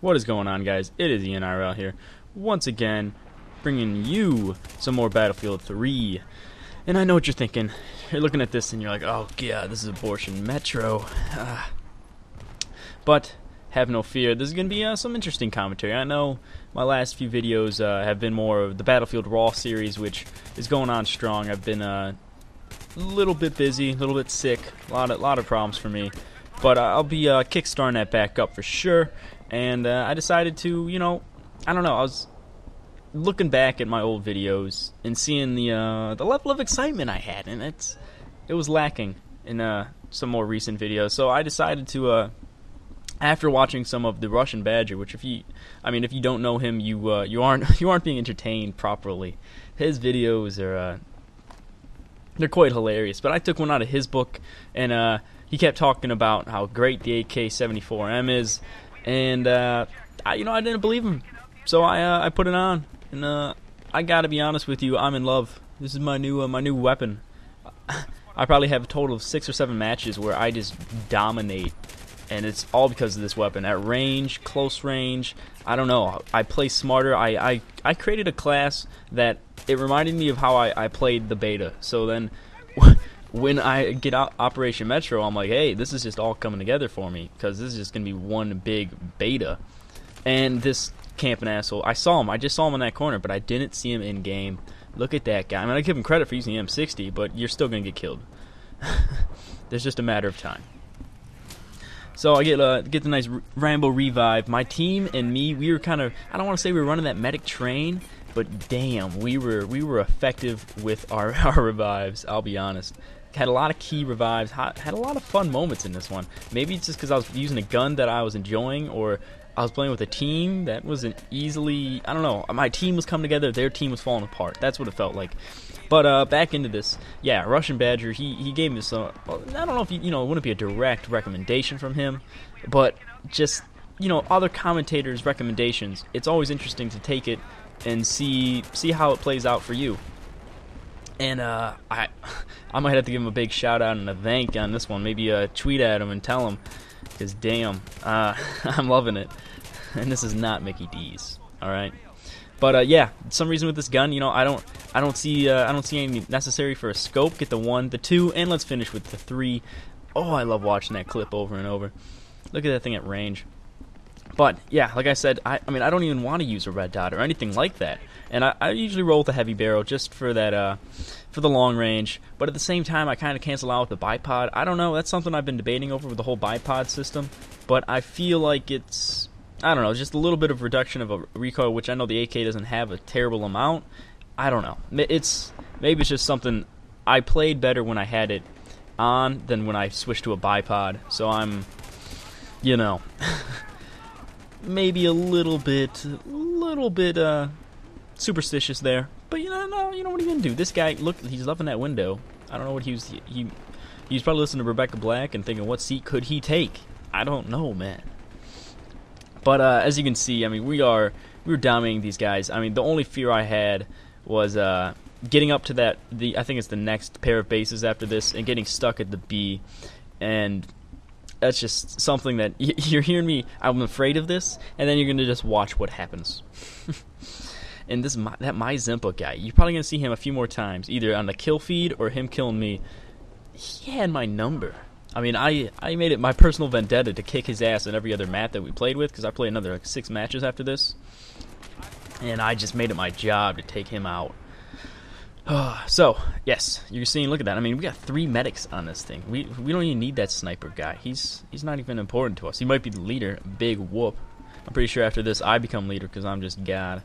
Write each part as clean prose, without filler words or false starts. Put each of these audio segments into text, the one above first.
What is going on, guys? It is InRL here, once again, bringing you some more Battlefield 3. And I know what you're thinking. You're looking at this and you're like, oh god, this is Abortion Metro. But have no fear, this is going to be some interesting commentary. I know my last few videos have been more of the Battlefield Raw series, which is going on strong. I've been a little bit busy, a little bit sick, a lot of problems for me. But I'll be kickstarting that back up for sure. And I decided to, I don't know, I was looking back at my old videos and seeing the level of excitement I had, and it was lacking in some more recent videos. So I decided to, after watching some of the Russian Badger, which if you don't know him, you aren't being entertained properly. His videos are they're quite hilarious. But I took one out of his book, and he kept talking about how great the AK-74M is. And I didn't believe him, so I put it on, and I gotta be honest with you, I'm in love. This is my new weapon. I probably have a total of 6 or 7 matches where I just dominate, and it's all because of this weapon. At range, close range, I don't know. I play smarter. I created a class that it reminded me of how I played the beta. So then, when I get out Operation Metro, I'm like, hey, this is just all coming together for me, because this is just going to be one big beta. And this camping asshole, I just saw him in that corner, but I didn't see him in game. Look at that guy. I mean, I give him credit for using the M60, but you're still going to get killed. There's just a matter of time. So I get the nice Rambo revive. My team and me, we were kind of, I don't want to say we were running that medic train, but damn, we were effective with our revives, I'll be honest. Had a lot of key revives, had a lot of fun moments in this one. Maybe it's just because I was using a gun that I was enjoying, or I was playing with a team that wasn't easily, I don't know, my team was coming together, their team was falling apart. That's what it felt like. But back into this, yeah, Russian Badger, he gave me some, I don't know if, it wouldn't be a direct recommendation from him, but just, other commentators' recommendations. It's always interesting to take it and see how it plays out for you. And I might have to give him a big shout out and a thank on this one. Maybe tweet at him and tell him, because damn, I'm loving it. And this is not Mickey D's, all right. But yeah, some reason with this gun, I don't see any necessary for a scope. Get the 1, the 2, and let's finish with the 3. Oh, I love watching that clip over and over. Look at that thing at range. But yeah, like I said, I don't even want to use a red dot or anything like that. And I usually roll with a heavy barrel just for that, for the long range. But at the same time, I kind of cancel out with the bipod. I don't know. That's something I've been debating over with the whole bipod system. But I feel like it's, I don't know, just a little bit of reduction of a recoil, which I know the AK doesn't have a terrible amount. I don't know. Maybe it's just something I played better when I had it on than when I switched to a bipod. So I'm, maybe a little bit superstitious there, but no, what are you gonna do? This guy, look, he's up in that window. I don't know what he's probably listening to Rebecca Black and thinking, what seat could he take? I don't know, man. But as you can see, we were dominating these guys. The only fear I had was getting up to I think it's the next pair of bases after this, and getting stuck at the B, and that's just something that you're hearing me. I'm afraid of this, and then you're gonna just watch what happens. And that My Zimpa guy, you're probably gonna see him a few more times, either on the kill feed or him killing me. He had my number. I made it my personal vendetta to kick his ass in every other map that we played with, because I played another 6 matches after this, and I just made it my job to take him out. So, yes, you're seeing, look at that. We got 3 medics on this thing. We don't even need that sniper guy. He's not even important to us. He might be the leader. Big whoop. I'm pretty sure after this I become leader, because I'm just God.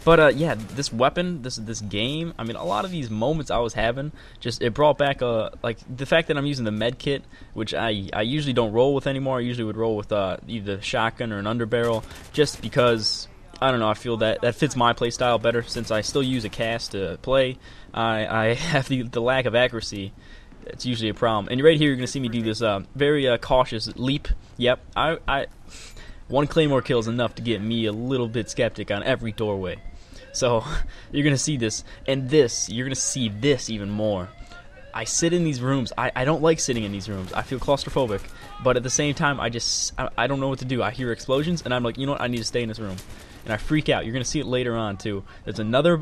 But yeah, this weapon, this game, a lot of these moments I was having, it brought back like the fact that I'm using the med kit, which I usually don't roll with anymore. I usually would roll with either shotgun or an underbarrel, just because, I don't know, I feel that fits my play style better. Since I still use a cast to play, I have the lack of accuracy. It's usually a problem. And right here, you're going to see me do this very cautious leap. Yep, one Claymore kill is enough to get me a little bit skeptic on every doorway. So you're going to see this, and you're going to see this even more. I sit in these rooms. I don't like sitting in these rooms. I feel claustrophobic, but at the same time, I don't know what to do. I hear explosions, and I'm like, you know what? I need to stay in this room, and I freak out. You're gonna see it later on too. There's another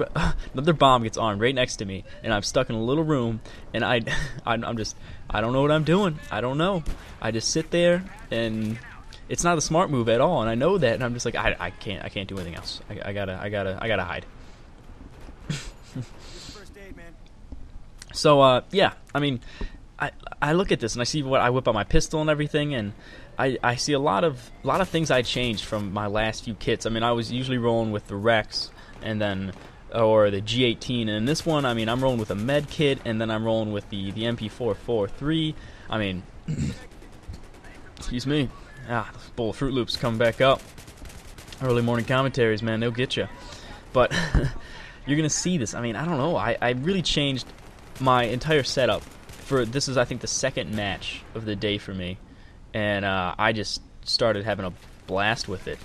bomb gets armed right next to me, and I'm stuck in a little room, and I'm just, I don't know what I'm doing. I don't know. I just sit there, and it's not a smart move at all, and I know that, and I'm just like, I can't do anything else. I gotta hide. So yeah, I mean, I look at this and I see what I whip out my pistol and everything, and I see a lot of things I changed from my last few kits. I mean, I was usually rolling with the Rex and then or the G18, and in this one, I mean, I'm rolling with a med kit, and then I'm rolling with the MP443. I mean, excuse me, bowl of Fruit Loops coming back up. Early morning commentaries, man, they'll get you. But you're gonna see this. I mean, I don't know. I really changed my entire setup for this. Is I think the second match of the day for me, and I just started having a blast with it.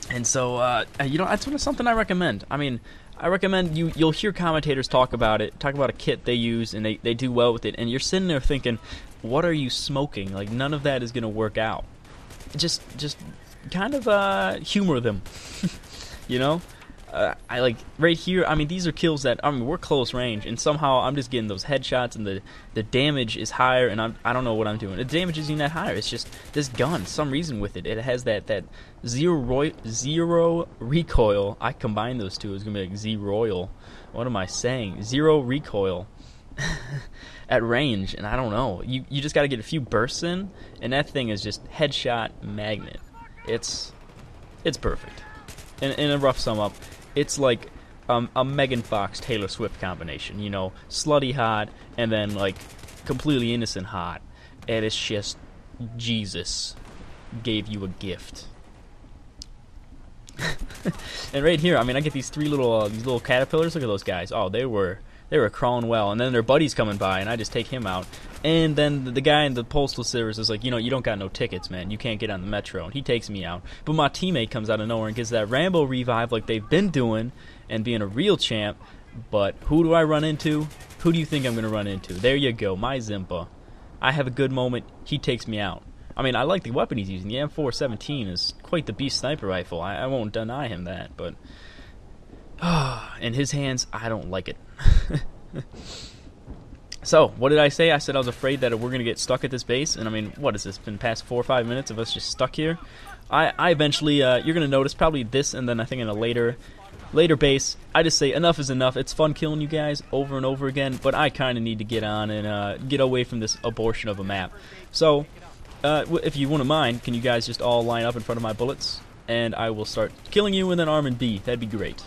And so you know, that's something I recommend. I mean, I recommend you'll hear commentators talk about it, talk about a kit they use, and they do well with it, and you're sitting there thinking, what are you smoking? Like, none of that is gonna work out. Just kind of humor them. You know, I like right here. I mean, these are kills that, I mean, we're close range, and somehow I'm just getting those headshots, and the damage is higher, and I don't know what I'm doing. The damage isn't that higher. It's just this gun, some reason with it. It has that zero recoil. I combine those two. It's gonna be like Z-Royal. What am I saying? Zero recoil at range, and I don't know. You just got to get a few bursts in, and that thing is just headshot magnet. It's perfect. In a rough sum up, it's like a Megan Fox Taylor Swift combination, you know, slutty hot and then like completely innocent hot, and it's just Jesus gave you a gift. And right here, I mean, I get these these little caterpillars. Look at those guys. Oh, they were crawling well, and then their buddy's coming by, and I just take him out. And then the guy in the postal service is like, you know, you don't got no tickets, man. You can't get on the metro. And he takes me out. But my teammate comes out of nowhere and gets that Rambo revive like they've been doing and being a real champ. But who do I run into? Who do you think I'm going to run into? There you go, my Zimpa. I have a good moment. He takes me out. I mean, I like the weapon he's using. The M417 is quite the beast sniper rifle. I won't deny him that. But in his hands, I don't like it. So, what did I say? I said I was afraid that we're going to get stuck at this base. And I mean, what has this been past 4 or 5 minutes of us just stuck here? I eventually, you're going to notice probably this, and then I think in a later base, I just say enough is enough. It's fun killing you guys over and over again, but I kind of need to get on and get away from this abortion of a map. So, if you wouldn't mind, can you guys just all line up in front of my bullets? And I will start killing you and then arm and B. That'd be great.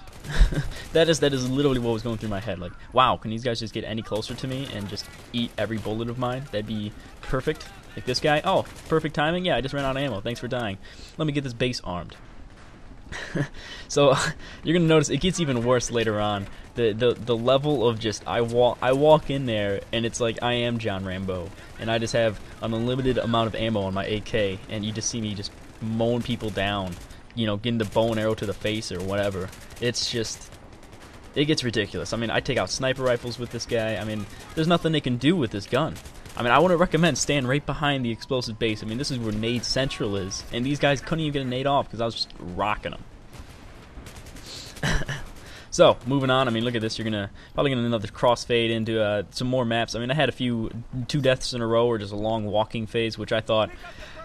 that is literally what was going through my head. Like, wow, can these guys just get any closer to me and just eat every bullet of mine? That'd be perfect. Like this guy. Oh, perfect timing. Yeah, I just ran out of ammo. Thanks for dying. Let me get this base armed. So you're gonna notice it gets even worse later on. The level of just I walk in there and it's like I am John Rambo, and I just have an unlimited amount of ammo on my AK, and you just see me just mowing people down. You know, getting the bow and arrow to the face or whatever. It's just, it gets ridiculous. I mean, I take out sniper rifles with this guy. I mean, there's nothing they can do with this gun. I mean, I wouldn't recommend staying right behind the explosive base. I mean, this is where Nade Central is, and these guys couldn't even get a nade off because I was just rocking them. So, moving on. I mean, look at this. You're probably gonna another crossfade into some more maps. I mean, I had two deaths in a row, or just a long walking phase, which I thought,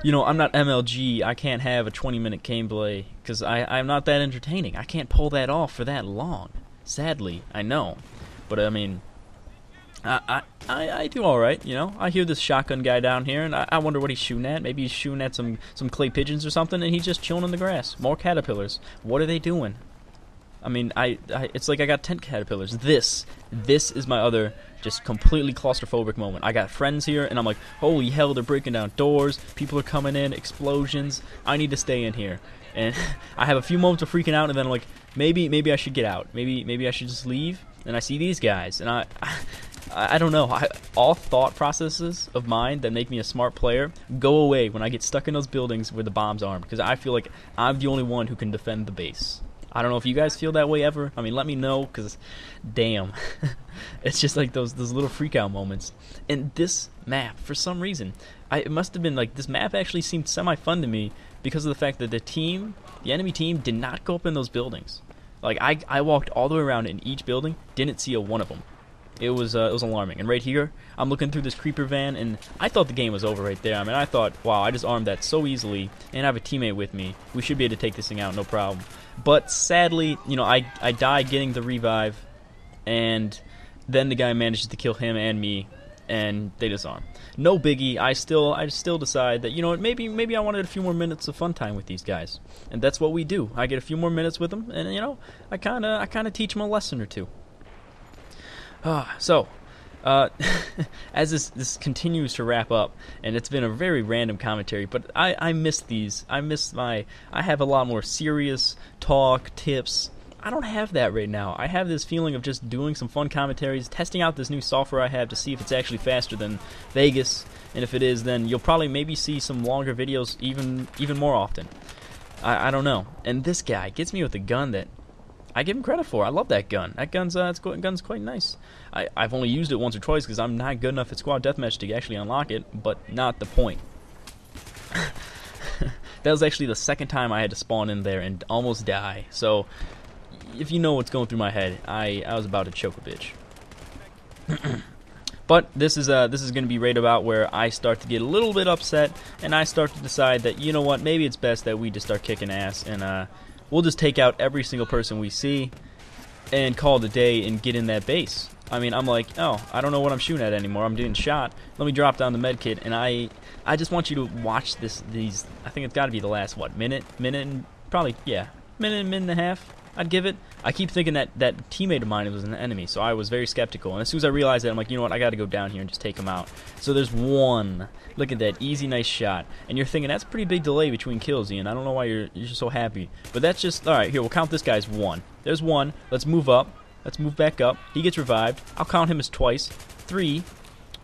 you know, I'm not MLG. I can't have a 20-minute gameplay because I'm not that entertaining. I can't pull that off for that long. Sadly, I know, but I mean, I do all right. You know, I hear this shotgun guy down here, and I wonder what he's shooting at. Maybe he's shooting at some clay pigeons or something, and he's just chilling in the grass. More caterpillars. What are they doing? I mean, it's like I got 10 caterpillars. This is my other just completely claustrophobic moment. I got friends here, and I'm like, holy hell, they're breaking down doors. People are coming in, explosions. I need to stay in here. And I have a few moments of freaking out, and then I'm like, maybe I should get out. Maybe I should just leave. And I see these guys, and I don't know. All thought processes of mine that make me a smart player go away when I get stuck in those buildings where the bomb's armed, because I feel like I'm the only one who can defend the base. I don't know if you guys feel that way ever. I mean, let me know, because damn. It's just like those little freak out moments. And this map, for some reason, it must have been like, this map actually seemed semi-fun to me because of the fact that the enemy team did not go up in those buildings. Like, I walked all the way around in each building, didn't see a one of them. It was alarming. And right here, I'm looking through this creeper van, and I thought the game was over right there. I mean, I thought, wow, I just armed that so easily, and I have a teammate with me. We should be able to take this thing out, no problem. But sadly, you know, I died getting the revive, and then the guy manages to kill him and me, and they disarm. No biggie. I still decide that, you know what, maybe I wanted a few more minutes of fun time with these guys, and that's what we do. I get a few more minutes with them, and you know, I kind of teach them a lesson or two. So, as this continues to wrap up, and it's been a very random commentary, but I miss these. I have a lot more serious talk, tips. I don't have that right now. I have this feeling of just doing some fun commentaries, testing out this new software I have to see if it's actually faster than Vegas, and if it is, then you'll probably maybe see some longer videos even more often. I don't know. And this guy gets me with a gun that I give him credit for. I love that gun. That gun's quite nice. I've only used it once or twice because I'm not good enough at Squad Deathmatch to actually unlock it, but not the point. That was actually the second time I had to spawn in there and almost die. So, if you know what's going through my head, I was about to choke a bitch. But this is going to be right about where I start to get a little bit upset, and I start to decide that, you know what, maybe it's best that we just start kicking ass, and we'll just take out every single person we see and call it a day and get in that base. I mean, I'm like, oh, I don't know what I'm shooting at anymore. I'm getting shot. Let me drop down the med kit, and I just want you to watch these. I think it's got to be the last, what, minute and probably, yeah, minute and a half. I'd give it. I keep thinking that teammate of mine was an enemy, so I was very skeptical. And as soon as I realized that, I'm like, you know what, I got to go down here and just take him out. So there's one. Look at that, easy, nice shot. And you're thinking, that's a pretty big delay between kills, Ian. I don't know why you're so happy. But that's just, all right, here, we'll count this guy as one. There's one. Let's move up. Let's move back up. He gets revived. I'll count him as twice. 3.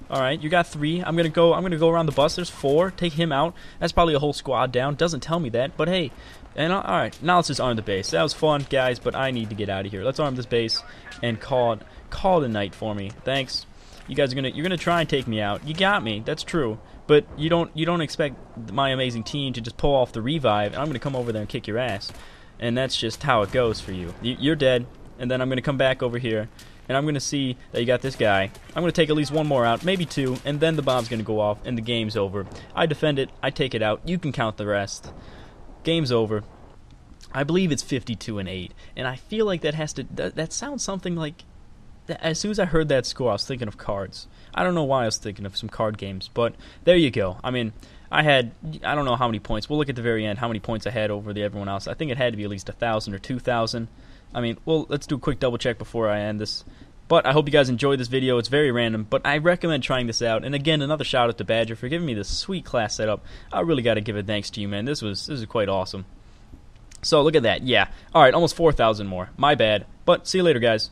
All right, you got 3. I'm gonna go around the bus. There's 4. Take him out. That's probably a whole squad down. Doesn't tell me that, but hey. And all right, now let's just arm the base. That was fun, guys, but I need to get out of here. Let's arm this base and call it a night for me. Thanks. You guys you're gonna try and take me out. You got me. That's true. But you don't expect my amazing team to just pull off the revive, and I'm gonna come over there and kick your ass. And that's just how it goes for you. You're dead, and then I'm gonna come back over here, and I'm gonna see that you got this guy. I'm gonna take at least one more out, maybe 2, and then the bomb's gonna go off, and the game's over. I defend it. I take it out. You can count the rest. Game's over. I believe it's 52-8, and I feel like that sounds something like. As soon as I heard that score, I was thinking of cards. I don't know why I was thinking of some card games, but there you go. I mean, I don't know how many points. We'll look at the very end how many points I had over everyone else. I think it had to be at least 1,000 or 2,000. I mean, well, let's do a quick double check before I end this. But I hope you guys enjoyed this video. It's very random, but I recommend trying this out. And again, another shout out to Badger for giving me this sweet class setup. I really got to give a thanks to you, man. This is quite awesome. So look at that. Yeah. All right, almost 4,000 more. My bad. But see you later, guys.